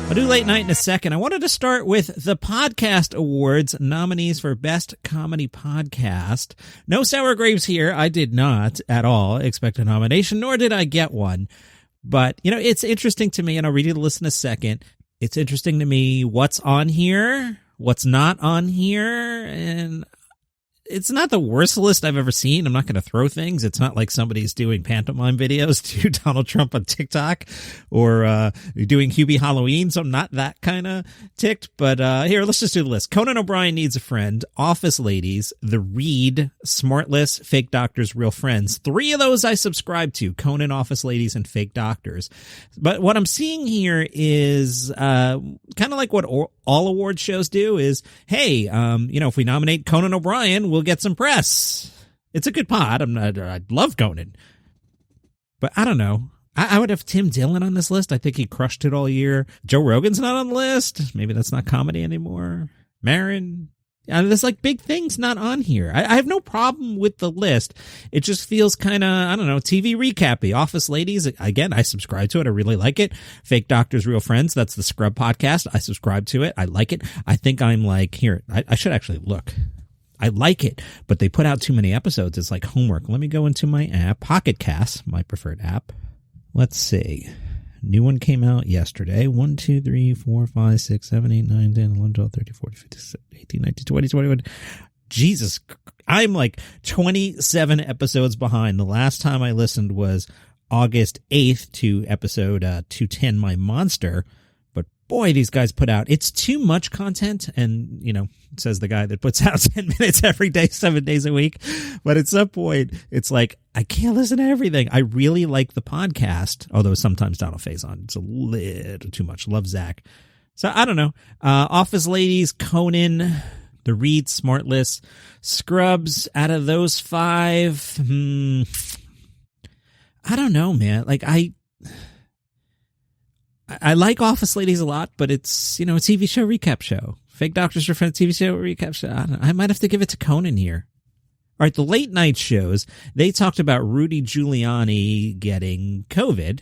I'll do late night in a second. I wanted to start with the Podcast Awards nominees for Best Comedy Podcast. No sour grapes here. I did not at all expect a nomination, nor did I get one. But, you know, it's interesting to me, and I'll read you the list in a second. It's interesting to me what's on here, what's not on here, and it's not the worst list I've ever seen. I'm not going to throw things. It's not like somebody's doing pantomime videos to Donald Trump on TikTok or doing Hubie Halloween, so I'm not that kind of ticked. But here, let's just do the list. Conan O'Brien Needs a Friend, Office Ladies, The Read, Smartless, Fake Doctors, Real Friends. 3 of those I subscribe to, Conan, Office Ladies, and Fake Doctors. But what I'm seeing here is kind of like what all award shows do is, hey, you know, if we nominate Conan O'Brien, we'll get some press. It's a good pod. I love Conan. But I don't know. I would have Tim Dillon on this list. I think he crushed it all year. Joe Rogan's not on the list. Maybe that's not comedy anymore. Maron. There's like big things not on here. I have no problem with the list. It just feels kind of, I don't know, TV recap-y. Office Ladies, again, I subscribe to it. I really like it. Fake Doctors, Real Friends, that's the Scrub podcast. I subscribe to it. I like it. I think I'm like, here, I should actually look. I like it, but they put out too many episodes. It's like homework. Let me go into my app, Pocket Cast, my preferred app. Let's see. New one came out yesterday. 1, 2, 3, 4, 5, 6, 7, 8, 9, 10, 11, 12, 13, 14, 15, 16, 18, 19, 20, 21. Jesus, I'm like 27 episodes behind. The last time I listened was August 8th to episode 210, My Monster. But boy, these guys put out, it's too much content. And, you know, says the guy that puts out 10 minutes every day, 7 days a week. But at some point, it's like, I can't listen to everything. I really like the podcast, although sometimes Donald Faison, it's a little too much. Love Zach. So I don't know. Office Ladies, Conan, The Read, Smartless, Scrubs. Out of those 5, I don't know, man. Like I like Office Ladies a lot, but it's, you know, a TV show recap show. Fake Doctors for Friends TV show recap show. I might have to give it to Conan here. All right, the late night shows, they talked about Rudy Giuliani getting COVID.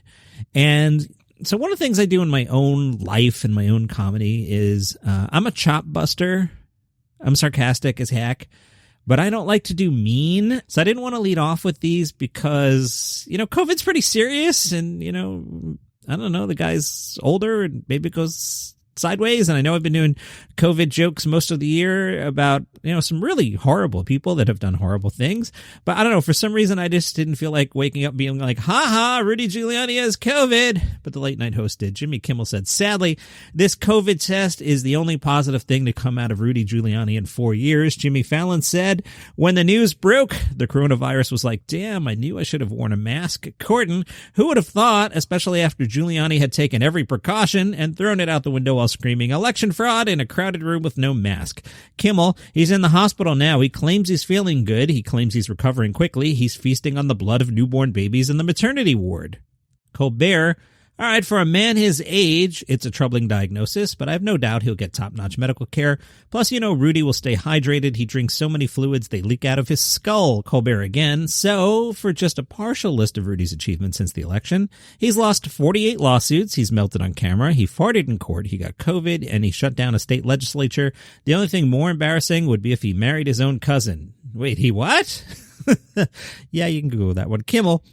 And so one of the things I do in my own life and my own comedy is I'm a chop buster. I'm sarcastic as heck, but I don't like to do mean. So I didn't want to lead off with these because, you know, COVID's pretty serious and, you know, I don't know, the guy's older and maybe it goes sideways. And I know I've been doing COVID jokes most of the year about, you know, some really horrible people that have done horrible things. But I don't know, for some reason, I just didn't feel like waking up being like, ha, Rudy Giuliani has COVID. But the late night host did. Jimmy Kimmel said, sadly, this COVID test is the only positive thing to come out of Rudy Giuliani in 4 years. Jimmy Fallon said, when the news broke, the coronavirus was like, damn, I knew I should have worn a mask. Corden, who would have thought, especially after Giuliani had taken every precaution and thrown it out the window while screaming election fraud in a crowded room with no mask. Kimmel, he's in the hospital now. He claims he's feeling good. He claims he's recovering quickly. He's feasting on the blood of newborn babies in the maternity ward. Colbert, all right, for a man his age, it's a troubling diagnosis, but I have no doubt he'll get top-notch medical care. Plus, you know, Rudy will stay hydrated. He drinks so many fluids, they leak out of his skull. Colbert again. So, for just a partial list of Rudy's achievements since the election, he's lost 48 lawsuits. He's melted on camera. He farted in court. He got COVID, and he shut down a state legislature. The only thing more embarrassing would be if he married his own cousin. Wait, he what? Yeah, you can Google that one. Kimmel,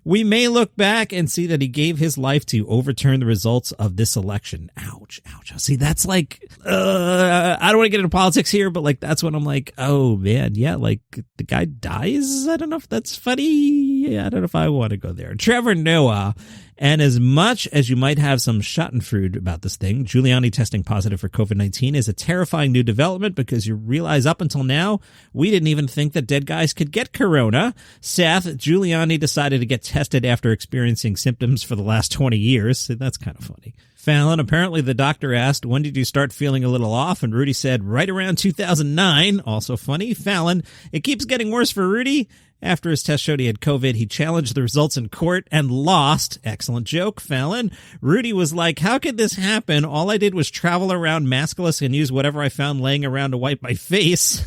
we may look back and see that he gave his life to overturn the results of this election. Ouch, ouch. See, that's like, I don't want to get into politics here, but like, that's when I'm like, oh man, yeah, like the guy dies. I don't know if that's funny. I don't know if I want to go there. Trevor Noah. And as much as you might have some schadenfreude about this thing, Giuliani testing positive for COVID-19 is a terrifying new development because you realize up until now, we didn't even think that dead guys could get corona. Seth, Giuliani decided to get tested after experiencing symptoms for the last 20 years. That's kind of funny. Fallon, apparently the doctor asked, when did you start feeling a little off? And Rudy said, right around 2009. Also funny. Fallon, it keeps getting worse for Rudy. After his test showed he had COVID, he challenged the results in court and lost. Excellent joke, Fallon. Rudy was like, how could this happen? All I did was travel around maskless and use whatever I found laying around to wipe my face.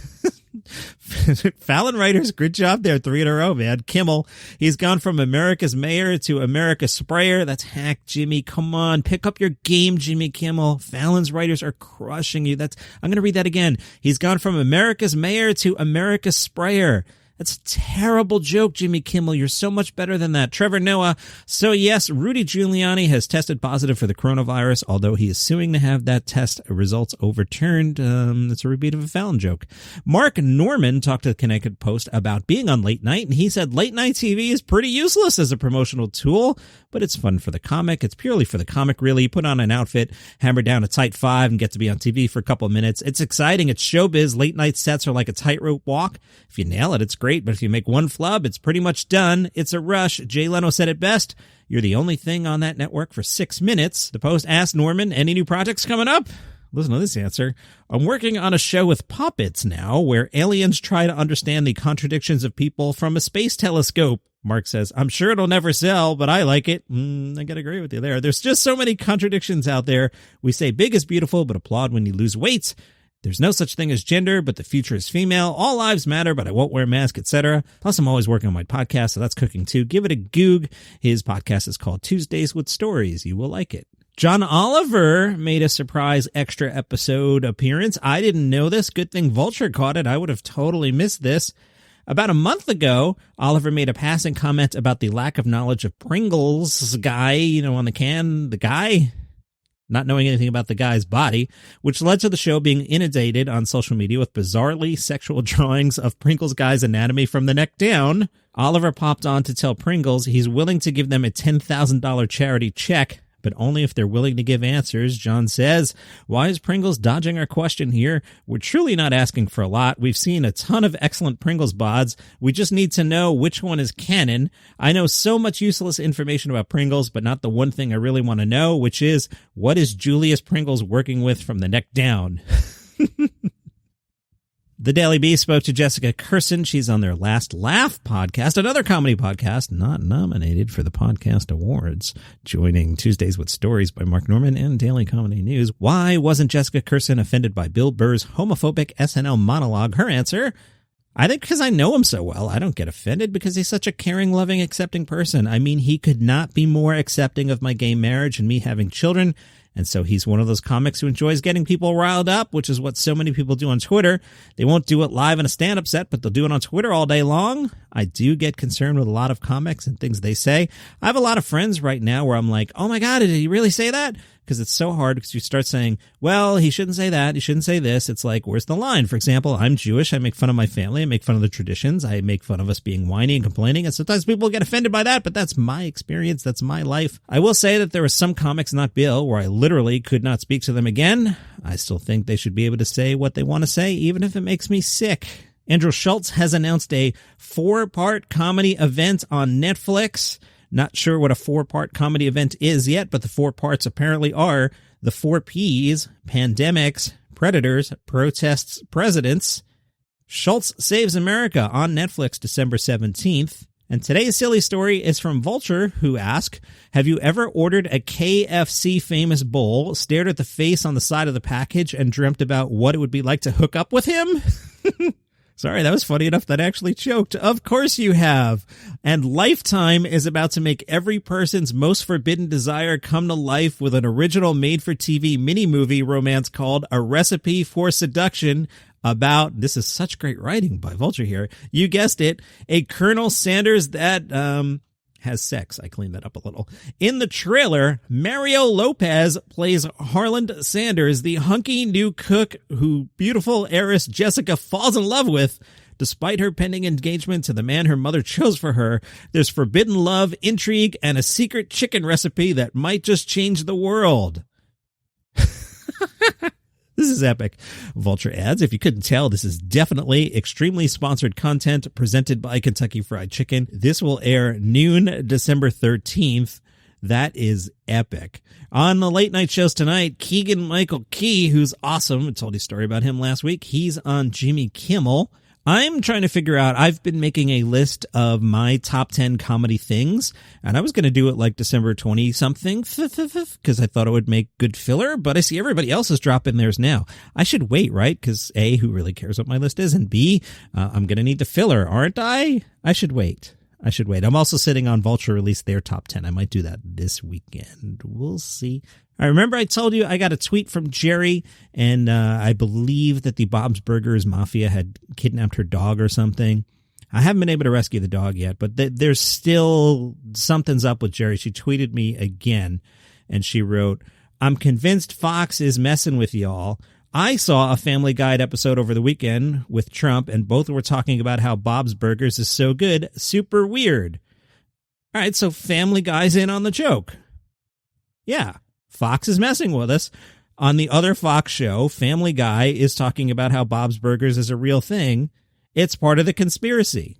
Fallon writers, good job there. 3 in a row, man. Kimmel, he's gone from America's mayor to America's sprayer. That's hack, Jimmy. Come on, pick up your game, Jimmy Kimmel. Fallon's writers are crushing you. I'm going to read that again. He's gone from America's mayor to America's sprayer. That's a terrible joke, Jimmy Kimmel. You're so much better than that. Trevor Noah. So yes, Rudy Giuliani has tested positive for the coronavirus, although he is suing to have that test results overturned. It's a repeat of a Fallon joke. Marc Norman talked to the Connecticut Post about being on late night, and he said late night TV is pretty useless as a promotional tool, but it's fun for the comic. It's purely for the comic, really. You put on an outfit, hammer down a tight 5, and get to be on TV for a couple of minutes. It's exciting. It's showbiz. Late night sets are like a tightrope walk. If you nail it, it's great, but if you make one flub, it's pretty much done. It's a rush. Jay Leno said it best. You're the only thing on that network for 6 minutes. The Post asked Norman, any new projects coming up? Listen to this answer. I'm working on a show with puppets now where aliens try to understand the contradictions of people from a space telescope. Mark says, I'm sure it'll never sell, but I like it. I gotta agree with you there. There's just so many contradictions out there. We say big is beautiful, but applaud when you lose weight. There's no such thing as gender, but the future is female. All lives matter, but I won't wear a mask, etc. Plus, I'm always working on my podcast, so that's cooking too. Give it a goog. His podcast is called Tuesdays with Stories. You will like it. John Oliver made a surprise extra episode appearance. I didn't know this. Good thing Vulture caught it. I would have totally missed this. About a month ago, Oliver made a passing comment about the lack of knowledge of Pringle's guy, on the can, the guy, not knowing anything about the guy's body, which led to the show being inundated on social media with bizarrely sexual drawings of Pringle's guy's anatomy from the neck down. Oliver popped on to tell Pringles he's willing to give them a $10,000 charity check, but only if they're willing to give answers. John says, why is Pringles dodging our question here? We're truly not asking for a lot. We've seen a ton of excellent Pringles bods. We just need to know which one is canon. I know so much useless information about Pringles, but not the one thing I really want to know, which is, what is Julius Pringles working with from the neck down? The Daily Beast spoke to Jessica Kirson. She's on their Last Laugh podcast, another comedy podcast not nominated for the Podcast Awards, joining Tuesdays with Stories by Mark Norman and Daily Comedy News. Why wasn't Jessica Kirson offended by Bill Burr's homophobic SNL monologue? Her answer, I think because I know him so well, I don't get offended because he's such a caring, loving, accepting person. I mean, he could not be more accepting of my gay marriage and me having children. And so he's one of those comics who enjoys getting people riled up, which is what so many people do on Twitter. They won't do it live in a stand-up set, but they'll do it on Twitter all day long. I do get concerned with a lot of comics and things they say. I have a lot of friends right now where I'm like, oh my God, did he really say that? Because it's so hard because you start saying, well, he shouldn't say that. He shouldn't say this. It's like, where's the line? For example, I'm Jewish. I make fun of my family. I make fun of the traditions. I make fun of us being whiny and complaining. And sometimes people get offended by that, but that's my experience. That's my life. I will say that there are some comics, not Bill, where I literally could not speak to them again. I still think they should be able to say what they want to say, even if it makes me sick. Andrew Schulz has announced a 4-part comedy event on Netflix. Not sure what a 4-part comedy event is yet, but the 4 parts apparently are the 4 Ps: pandemics, predators, protests, presidents. Schulz Saves America on Netflix December 17th. And today's silly story is from Vulture, who asked, have you ever ordered a KFC famous bowl, stared at the face on the side of the package, and dreamt about what it would be like to hook up with him? Sorry, that was funny enough that I actually choked. Of course you have. And Lifetime is about to make every person's most forbidden desire come to life with an original made-for-TV mini-movie romance called A Recipe for Seduction about, this is such great writing by Vulture here, you guessed it, a Colonel Sanders that has sex. I cleaned that up a little. In the trailer, Mario Lopez plays Harland Sanders, the hunky new cook who beautiful heiress Jessica falls in love with. Despite her pending engagement to the man her mother chose for her, there's forbidden love, intrigue, and a secret chicken recipe that might just change the world. This is epic. Vulture adds, if you couldn't tell, this is definitely extremely sponsored content presented by Kentucky Fried Chicken. This will air noon December 13th. That is epic. On the late night shows tonight, Keegan-Michael Key, who's awesome. I told you a story about him last week. He's on Jimmy Kimmel. I'm trying to figure out, I've been making a list of my top 10 comedy things, and I was going to do it like December 20-something, because I thought it would make good filler, but I see everybody else is dropping theirs now. I should wait, right? Because A, who really cares what my list is, and B, I'm going to need the filler, aren't I? I should wait. I'm also sitting on Vulture release their top 10. I might do that this weekend. We'll see. I remember I told you I got a tweet from Geri, and I believe that the Bob's Burgers Mafia had kidnapped her dog or something. I haven't been able to rescue the dog yet, but there's still something's up with Geri. She tweeted me again, and she wrote, "I'm convinced Fox is messing with y'all. I saw a Family Guide episode over the weekend with Trump, and both were talking about how Bob's Burgers is so good. Super weird." All right, so Family Guy's in on the joke. Yeah. Fox is messing with us. On the other Fox show, Family Guy is talking about how Bob's Burgers is a real thing. It's part of the conspiracy.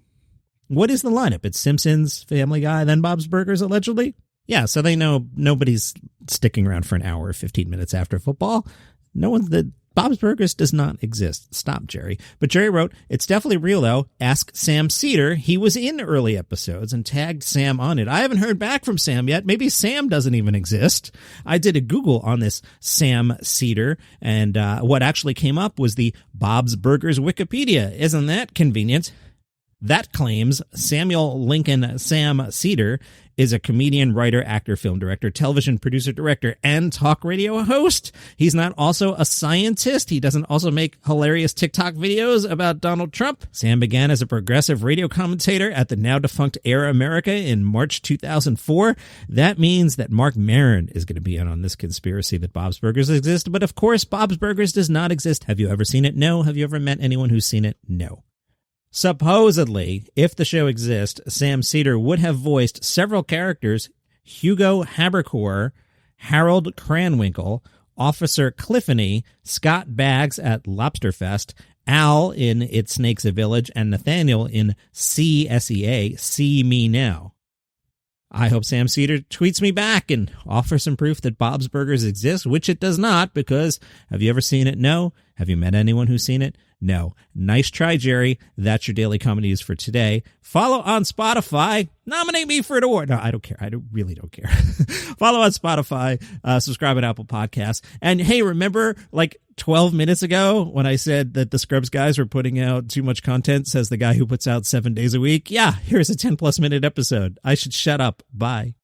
What is the lineup? It's Simpsons, Family Guy, then Bob's Burgers, allegedly? Yeah, so they know nobody's sticking around for an hour or 15 minutes after football. No one that Bob's Burgers does not exist. Stop, Geri. But Geri wrote, "It's definitely real, though. Ask Sam Seder. He was in early episodes," and tagged Sam on it. I haven't heard back from Sam yet. Maybe Sam doesn't even exist. I did a Google on this Sam Seder, and what actually came up was the Bob's Burgers Wikipedia. Isn't that convenient? That claims Samuel Lincoln Sam Seder is a comedian, writer, actor, film director, television producer, director, and talk radio host. He's not also a scientist. He doesn't also make hilarious TikTok videos about Donald Trump. Sam began as a progressive radio commentator at the now-defunct Air America in March 2004. That means that Marc Maron is going to be in on this conspiracy that Bob's Burgers exist. But of course, Bob's Burgers does not exist. Have you ever seen it? No. Have you ever met anyone who's seen it? No. Supposedly, if the show exists, Sam Seder would have voiced several characters: Hugo Habercor, Harold Cranwinkle, Officer Cliffany, Scott Baggs at Lobsterfest, Al in It Snakes a Village, and Nathaniel in SEA, See Me Now. I hope Sam Seder tweets me back and offers some proof that Bob's Burgers exists, which it does not, because have you ever seen it? No. Have you met anyone who's seen it? No. Nice try, Geri. That's your Daily Comedy News for today. Follow on Spotify. Nominate me for an award. No, I don't care. Really don't care. Follow on Spotify. Subscribe on Apple Podcasts. And hey, remember like 12 minutes ago when I said that the Scrubs guys were putting out too much content, says the guy who puts out 7 days a week? Yeah, here's a 10-plus minute episode. I should shut up. Bye.